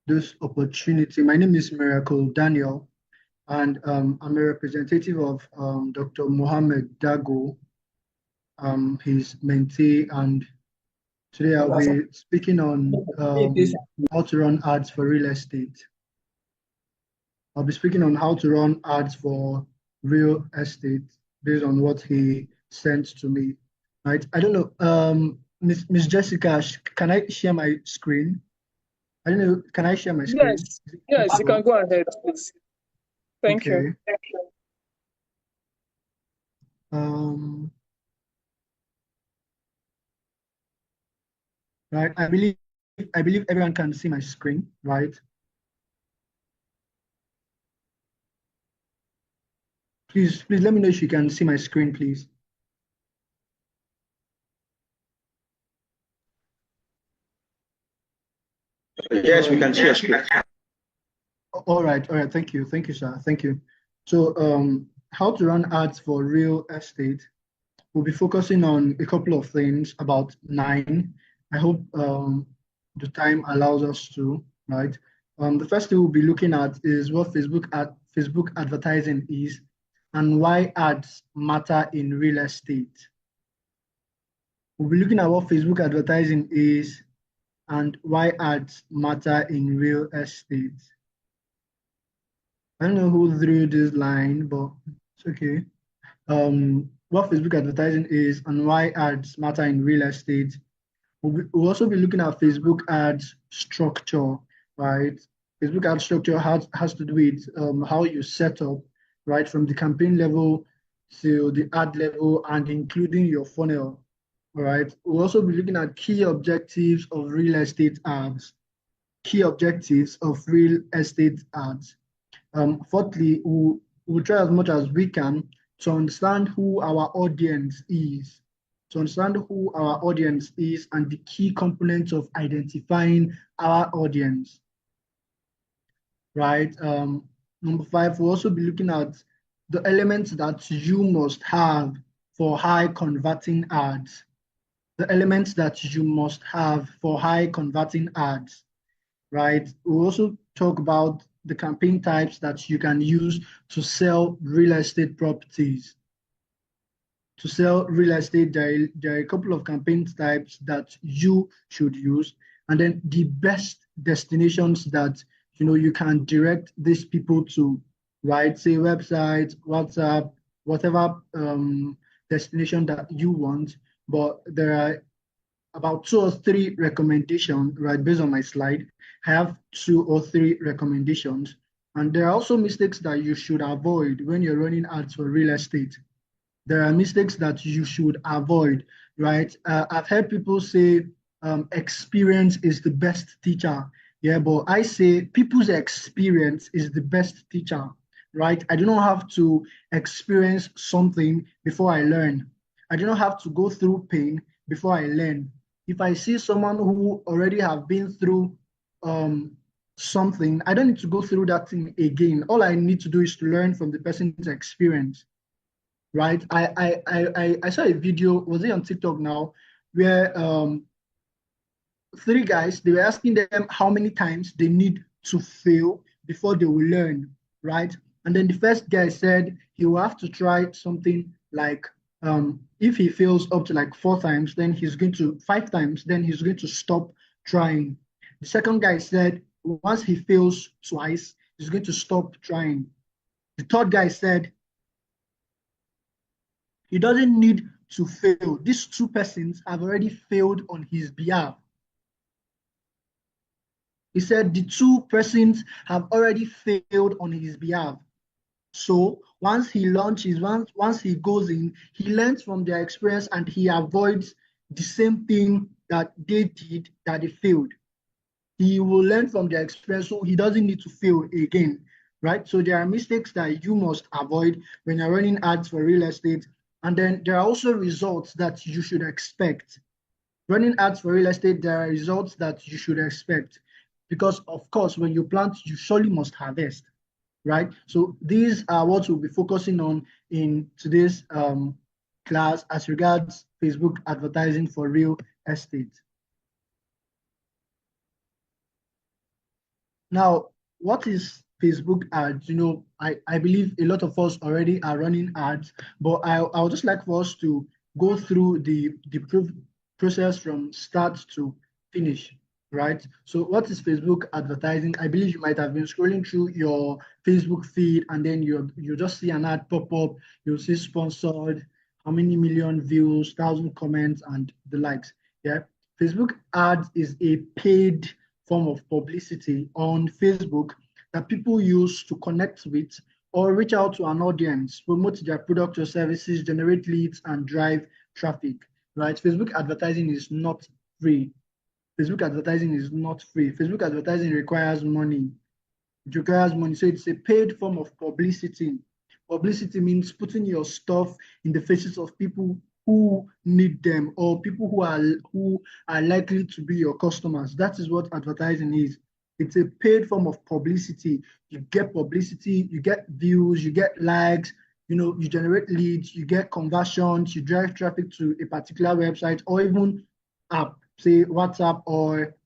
this opportunity. My name is Miracle Daniel, and I'm a representative of Dr. Mohammed Dago, his mentee, and today I'll be speaking on how to run ads for real estate. I'll be speaking on how to run ads for real estate based on what he sent to me. Right? I don't know, Miss Jessica, can I share my screen? I don't know. Can I share my screen? Yes, you can go ahead, please. Thank Okay. you. Right. I believe everyone can see my screen, right? Please let me know if you can see my screen, please. Yes, we can see your screen. All right. Thank you, sir. Thank you. So, how to run ads for real estate? We'll be focusing on a couple of things, about 9. I hope the time allows us to, right? The first thing we'll be looking at is what Facebook advertising is and why ads matter in real estate. We'll be looking at what Facebook advertising is and why ads matter in real estate. I don't know who drew this line, but it's okay. What Facebook advertising is and why ads matter in real estate. We'll also be looking at Facebook ads structure, right? Facebook ad structure has to do with how you set up, right, from the campaign level to the ad level and including your funnel, all right? We'll also be looking at key objectives of real estate ads. Key objectives of real estate ads. Fourthly, we'll try as much as we can to understand who our audience is, and the key components of identifying our audience, right? Number 5, we'll also be looking at the elements that you must have for high converting ads. The elements that you must have for high converting ads, right? We'll also talk about the campaign types that you can use to sell real estate properties. To sell real estate, there are a couple of campaign types that you should use, and then the best destinations that you can direct these people to, right? Say websites, WhatsApp, whatever destination that you want. But there are about 2 or 3 recommendations, right? Based on my slide, I have 2 or 3 recommendations. And there are also mistakes that you should avoid when you're running ads for real estate. There are mistakes that you should avoid, right? I've heard people say experience is the best teacher. Yeah, but I say people's experience is the best teacher, right? I do not have to experience something before I learn. I do not have to go through pain before I learn. If I see someone who already have been through something, I don't need to go through that thing again. All I need to do is to learn from the person's experience, right? I saw a video, was it on TikTok now, where 3 guys, they were asking them how many times they need to fail before they will learn, right? And then the first guy said he will have to try something like if he fails up to like 4 times, then 5 times, then he's going to stop trying. The second guy said once he fails twice, he's going to stop trying. The third guy said he doesn't need to fail. These 2 persons have already failed on his behalf. He said the 2 persons have already failed on his behalf. So once he launches, once he goes in, he learns from their experience and he avoids the same thing that they did, that they failed. He will learn from their experience, so he doesn't need to fail again, right? So there are mistakes that you must avoid when you're running ads for real estate. And then there are also results that you should expect. Running ads for real estate, there are results that you should expect. Because of course, when you plant, you surely must harvest, right? So these are what we'll be focusing on in today's class as regards Facebook advertising for real estate. Now, what is Facebook ads? I believe a lot of us already are running ads, but I would just like for us to go through the process from start to finish, right? So what is Facebook advertising? I believe you might have been scrolling through your Facebook feed and then you just see an ad pop up, you'll see sponsored, how many million views, 1,000 comments, and the likes. Yeah. Facebook ads is a paid form of publicity on Facebook that people use to connect with or reach out to an audience, promote their product or services, generate leads, and drive traffic, right? Facebook advertising is not free. Facebook advertising is not free. Facebook advertising requires money. It requires money. So it's a paid form of publicity. Publicity means putting your stuff in the faces of people who need them or people who are likely to be your customers. That is what advertising is. It's a paid form of publicity. You get publicity, you get views, you get likes, you generate leads, you get conversions, you drive traffic to a particular website or even app, say WhatsApp or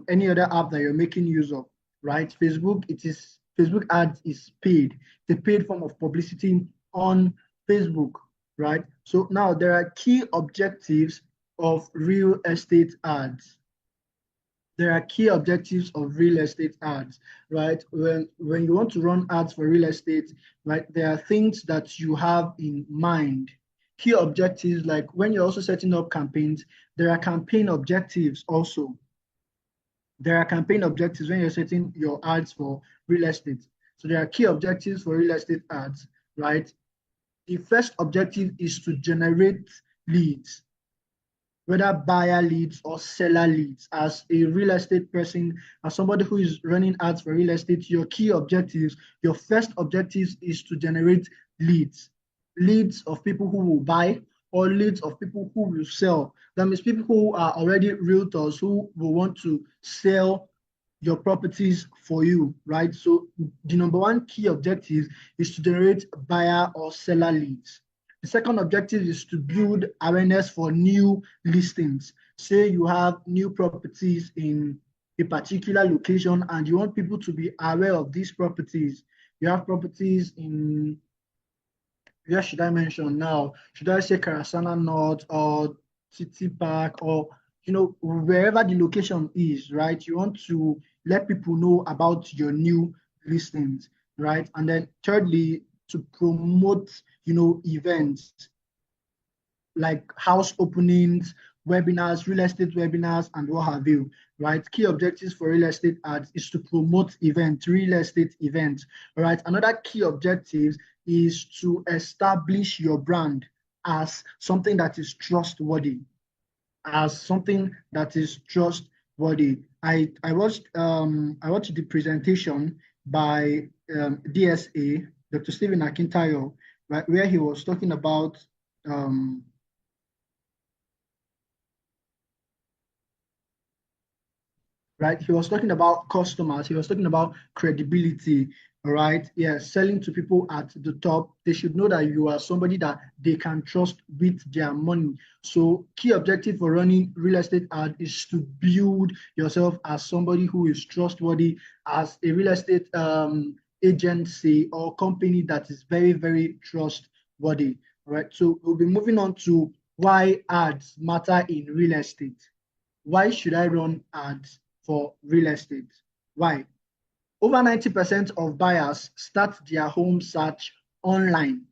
any other app that you're making use of, right? Facebook ads is paid. It's a paid form of publicity on Facebook, right? So now there are key objectives of real estate ads. There are key objectives of real estate ads, right? When you want to run ads for real estate, right, there are things that you have in mind. Key objectives, like when you're also setting up campaigns, there are campaign objectives also. There are campaign objectives when you're setting your ads for real estate. So there are key objectives for real estate ads, right? The first objective is to generate leads, whether buyer leads or seller leads. As a real estate person, as somebody who is running ads for real estate, your key objectives, your first objectives is to generate leads. Leads of people who will buy or leads of people who will sell. That means people who are already realtors who will want to sell your properties for you, right? So the number one key objective is to generate buyer or seller leads. The second objective is to build awareness for new listings. Say you have new properties in a particular location and you want people to be aware of these properties. You have properties in, where should I mention now? Should I say Karasana North or City Park or, wherever the location is, right? You want to let people know about your new listings, right? And then thirdly, to promote, events like house openings, webinars, real estate webinars, and what have you, right? Key objectives for real estate ads is to promote events, real estate events, all right? Another key objective is to establish your brand as something that is trustworthy, as something that is trustworthy. I watched the presentation by DSA, Dr. Stephen Akintayo, right, where he was talking about right? He was talking about customers. He was talking about credibility, right? Yeah, selling to people at the top. They should know that you are somebody that they can trust with their money. So key objective for running real estate ad is to build yourself as somebody who is trustworthy, as a real estate agency or company that is very, very trustworthy, right? So we'll be moving on to why ads matter in real estate. Why should I run ads for real estate? Why? Over 90% of buyers start their home search online,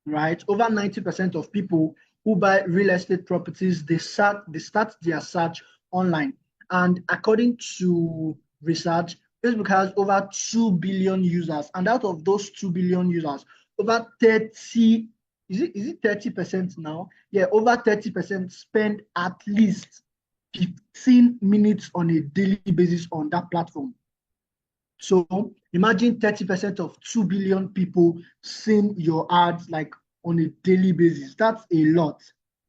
right? Over 90% of people who buy real estate properties, they start their search online. And according to research, Facebook has over 2 billion users. And out of those 2 billion users, over 30, is it 30% now? Yeah, over 30% spend at least 15 minutes on a daily basis on that platform. So imagine 30% of 2 billion people seeing your ads like on a daily basis. That's a lot.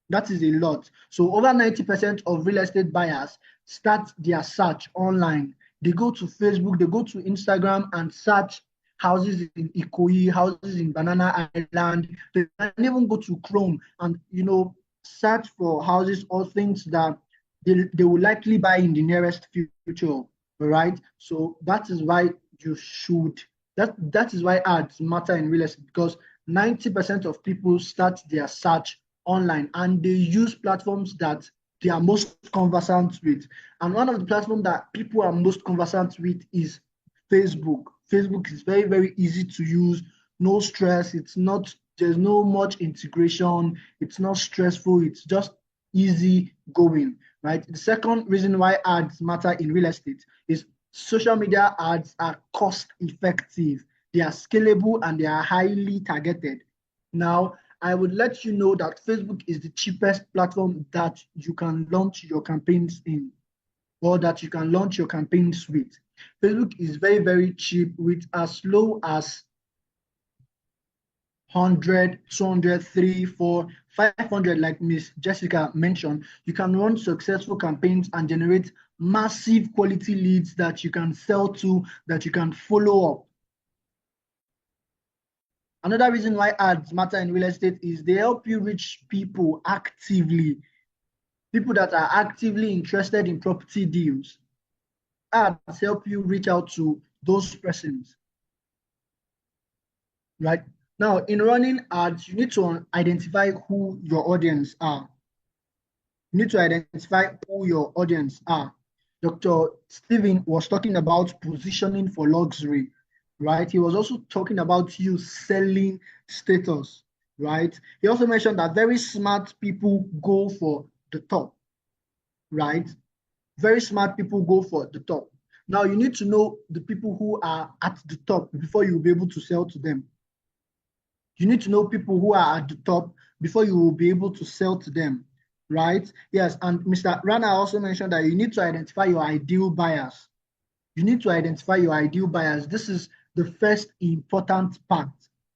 That is a lot. So over 90% of real estate buyers start their search online. They go to Facebook, they go to Instagram and search houses in Ikoyi, houses in Banana Island. They can even go to Chrome and search for houses or things that they will likely buy in the nearest future, All right. So that is why you should, that is why ads matter in real estate, because 90% of people start their search online and they use platforms that they are most conversant with. And one of the platforms that people are most conversant with is Facebook. Facebook is very, very easy to use, no stress. It's not, there's no much integration. It's not stressful. It's just easy going, right? The second reason why ads matter in real estate is social media ads are cost effective. They are scalable and they are highly targeted. Now, I would let you know that Facebook is the cheapest platform that you can launch your campaigns in, or that you can launch your campaigns with. Facebook is very, very cheap with as low as 100, 200, 3, 4, 500, like Miss Jessica mentioned. You can run successful campaigns and generate massive quality leads that you can sell to, that you can follow up. Another reason why ads matter in real estate is they help you reach people actively, people that are actively interested in property deals. Ads help you reach out to those persons, right? Now, in running ads, you need to identify who your audience are. You need to identify who your audience are. Dr. Steven was talking about positioning for luxury, right? He was also talking about you selling status, right? He also mentioned that very smart people go for the top, right? Very smart people go for the top. Now, you need to know the people who are at the top before you'll be able to sell to them. You need to know people who are at the top before you will be able to sell to them, right? Yes, and Mr. Rana also mentioned that you need to identify your ideal buyers. You need to identify your ideal buyers. This is the first important part.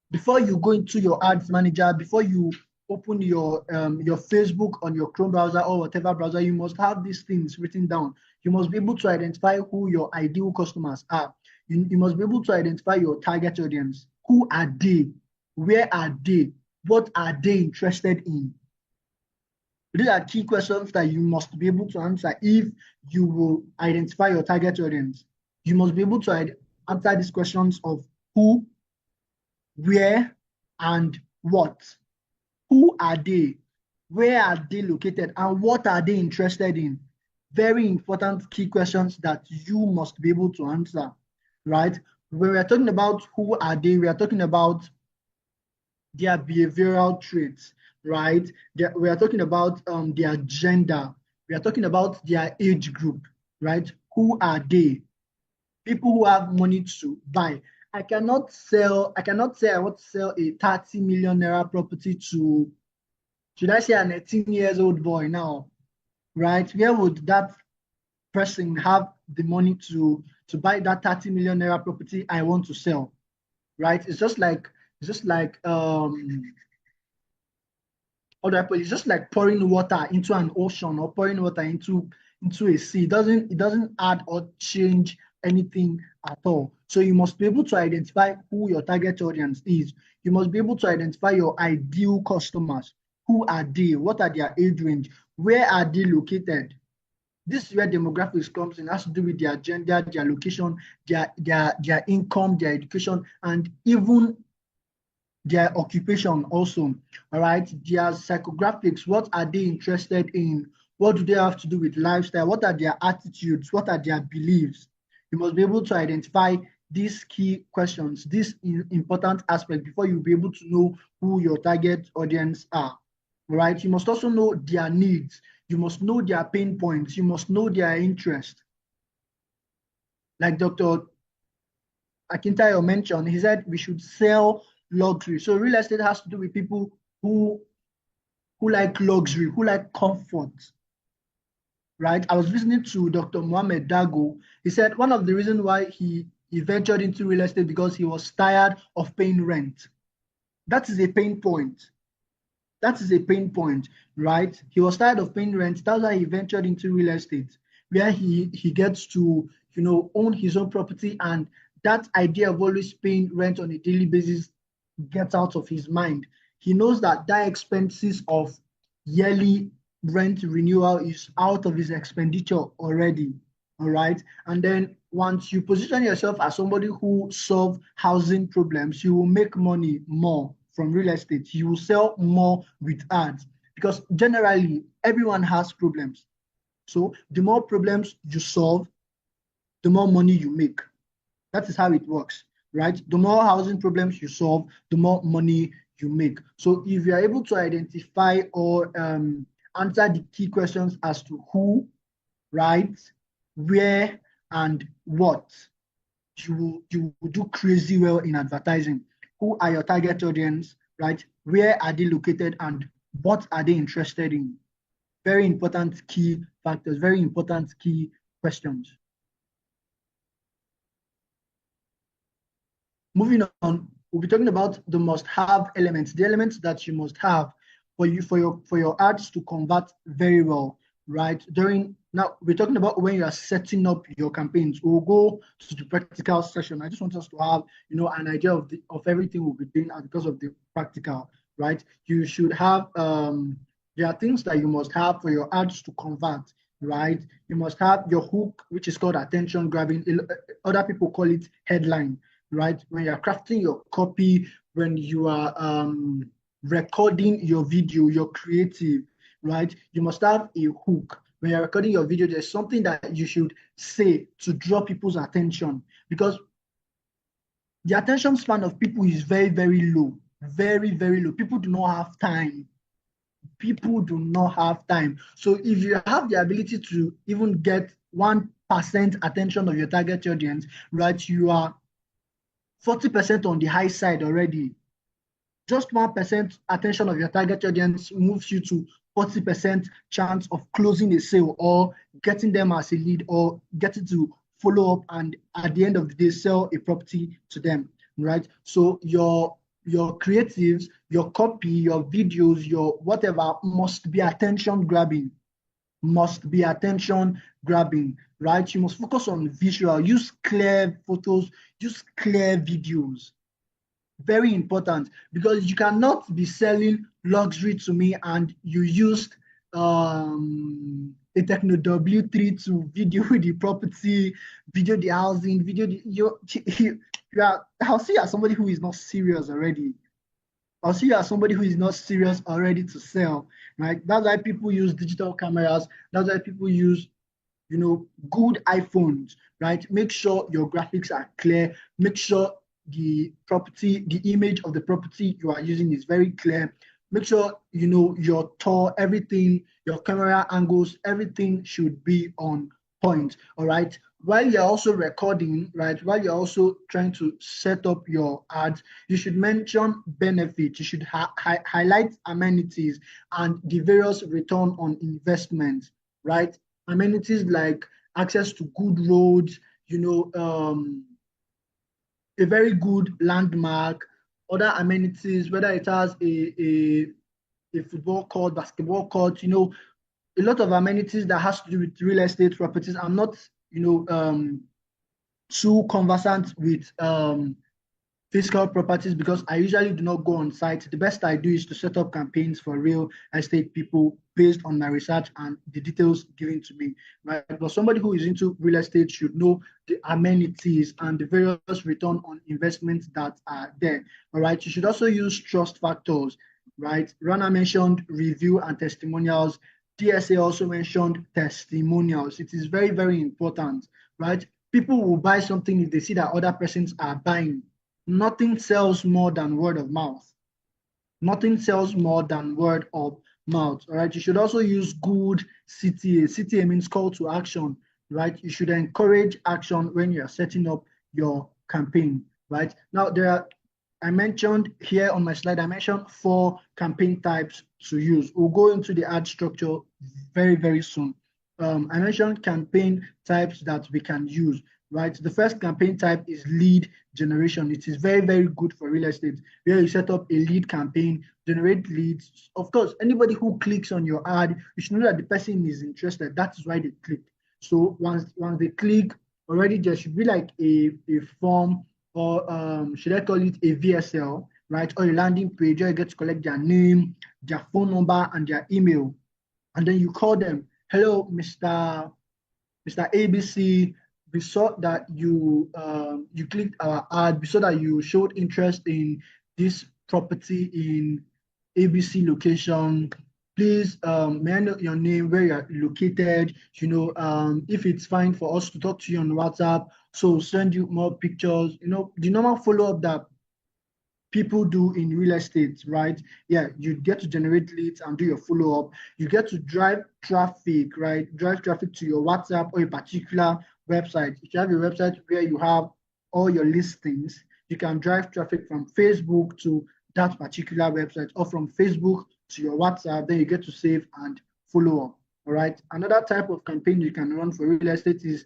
Before you go into your ads manager, before you open your Facebook on your Chrome browser or whatever browser, you must have these things written down. You must be able to identify who your ideal customers are. You must be able to identify your target audience. Who are they? Where are they? What are they interested in? These are key questions that you must be able to answer if you will identify your target audience. You must be able to answer these questions of who, where, and what. Who are they? Where are they located? And what are they interested in? Very important key questions that you must be able to answer, right? When we are talking about who are they, we are talking about their behavioral traits, right? We are talking about their gender. We are talking about their age group, right? Who are they? People who have money to buy. I cannot say I want to sell a 30 million naira property to, should I say, an 18 years old boy now, right? Where would that person have the money to buy that 30 million naira property I want to sell, right? It's just like how do I put it? It's just like pouring water into an ocean or pouring water into a sea. It doesn't add or change anything at all. So you must be able to identify who your target audience is. You must be able to identify your ideal customers. Who are they? What are their age range? Where are they located? This is where demographics comes in. It has to do with their gender, their location, their income, their education, and even their occupation also. All right, their psychographics. What are they interested in? What do they have to do with lifestyle? What are their attitudes? What are their beliefs? You must be able to identify these key questions, this important aspect, before you'll be able to know who your target audience are. All right, you must also know their needs. You must know their pain points. You must know their interest. Like Dr. Akintayo mentioned, he said we should sell luxury. So real estate has to do with people who like luxury, who like comfort, right? I was listening to Dr. Mohamed Dago. He said one of the reasons why he ventured into real estate because he was tired of paying rent. That is a pain point. That is a pain point, right? He was tired of paying rent. That's why he ventured into real estate, where he gets to, own his own property, and that idea of always paying rent on a daily basis gets out of his mind. He knows that expenses of yearly rent renewal is out of his expenditure already. all right? And then once you position yourself as somebody who solve housing problems, you will make money more from real estate. You will sell more with ads because generally everyone has problems. So the more problems you solve, the more money you make. That is how it works, right? The more housing problems you solve, the more money you make. So if you are able to identify or answer the key questions as to who, right, where, and what, you will do crazy well in advertising. Who are your target audience, right? Where are they located and what are they interested in? Very important key factors, very important key questions. Moving on, we'll be talking about the must-have elements, the elements that you must have for your ads to convert very well, right? Now we're talking about when you are setting up your campaigns. We'll go to the practical session. I just want us to have an idea of everything we'll be doing because of the practical, right? You should have there are things that you must have for your ads to convert, right? You must have your hook, which is called attention grabbing. Other people call it headline, right? When you're crafting your copy, when you are recording your video, your creative, right? You must have a hook. When you're recording your video, there's something that you should say to draw people's attention because the attention span of people is very, very low. Very, very low. People do not have time. People do not have time. So if you have the ability to even get 1% attention of your target audience, right, you are 40% on the high side already. Just 1% attention of your target audience moves you to 40% chance of closing a sale or getting them as a lead or getting to follow up and at the end of the day sell a property to them, right? So your creatives, your copy, your videos, your whatever must be attention grabbing. Must be attention grabbing, right? You must focus on visual, use clear photos, use clear videos. Very important because you cannot be selling luxury to me and you used a Techno W3 to video the property, video the housing, video the I'll see you as somebody who is not serious already. I'll see you as somebody who is not serious already to sell, right? That's why people use digital cameras. That's why people use good iPhones, right? Make sure your graphics are clear. Make sure the image of the property you are using is very clear. Make sure your everything, your camera angles, everything should be on point. All right. While you're also recording, right? While you're also trying to set up your ads, you should mention benefits. You should highlight amenities and the various return on investment, right? Amenities like access to good roads, a very good landmark, other amenities, whether it has a football court, basketball court, a lot of amenities that has to do with real estate properties. I'm not, too conversant with physical properties because I usually do not go on site. The best I do is to set up campaigns for real estate people based on my research and the details given to me, right? But somebody who is into real estate should know the amenities and the various return on investments that are there, all right? You should also use trust factors, right? Rana mentioned review and testimonials. DSA also mentioned testimonials. It is very, very important, right? People will buy something if they see that other persons are buying. Nothing sells more than word of mouth. Nothing sells more than word of mouth, all right? You should also use good CTA. CTA means call to action, right? You should encourage action when you're setting up your campaign, right? Now, I mentioned here on my slide, I mentioned 4 campaign types to use. We'll go into the ad structure very, very soon. I mentioned campaign types that we can use, right? The first campaign type is lead generation. It is very, very good for real estate where you set up a lead campaign, generate leads. Of course, anybody who clicks on your ad, you should know that the person is interested. That is why they clicked. So once they click, already there should be like a form or should I call it a VSL, right? Or a landing page where you get to collect their name, their phone number, and their email. And then you call them. Hello, Mr. Mr. ABC, we saw that you you clicked our ad. We saw that you showed interest in this property in ABC location. Please, may I know your name, where you are located? You know, if it's fine for us to talk to you on WhatsApp, so send you more pictures. You know, the normal follow-up that people do in real estate, right? Yeah, you get to generate leads and do your follow-up. You get to drive traffic, right? Drive traffic to your WhatsApp or a particular website. If you have a website where you have all your listings, you can drive traffic from Facebook to that particular website, or from Facebook to your WhatsApp. Then you get to save and follow up. All right. Another type of campaign you can run for real estate is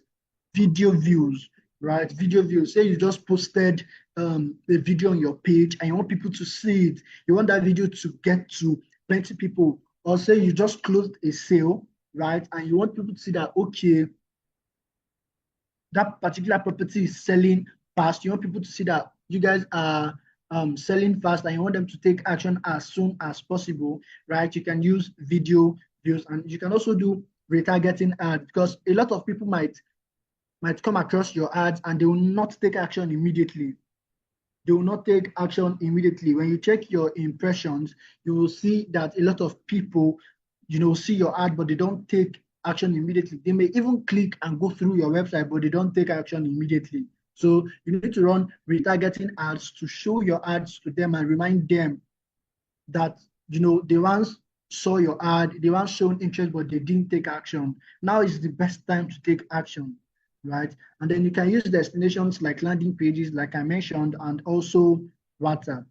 video views, right? Video views. Say you just posted a video on your page and you want people to see it. You want that video to get to plenty people. Or say you just closed a sale, right? And you want people to see that, okay, that particular property is selling fast. You want people to see that you guys are selling fast, and you want them to take action as soon as possible, right? You can use video views, and you can also do retargeting ads, because a lot of people might come across your ads and they will not take action immediately. They will not take action immediately. When you check your impressions, you will see that a lot of people, you know, see your ad, but they don't take action immediately. They may even click and go through your website, but they don't take action immediately. So you need to run retargeting ads to show your ads to them and remind them that, you know, they once saw your ad, they once shown interest, but they didn't take action. Now is the best time to take action, right? And then you can use destinations like landing pages, like I mentioned, and also WhatsApp.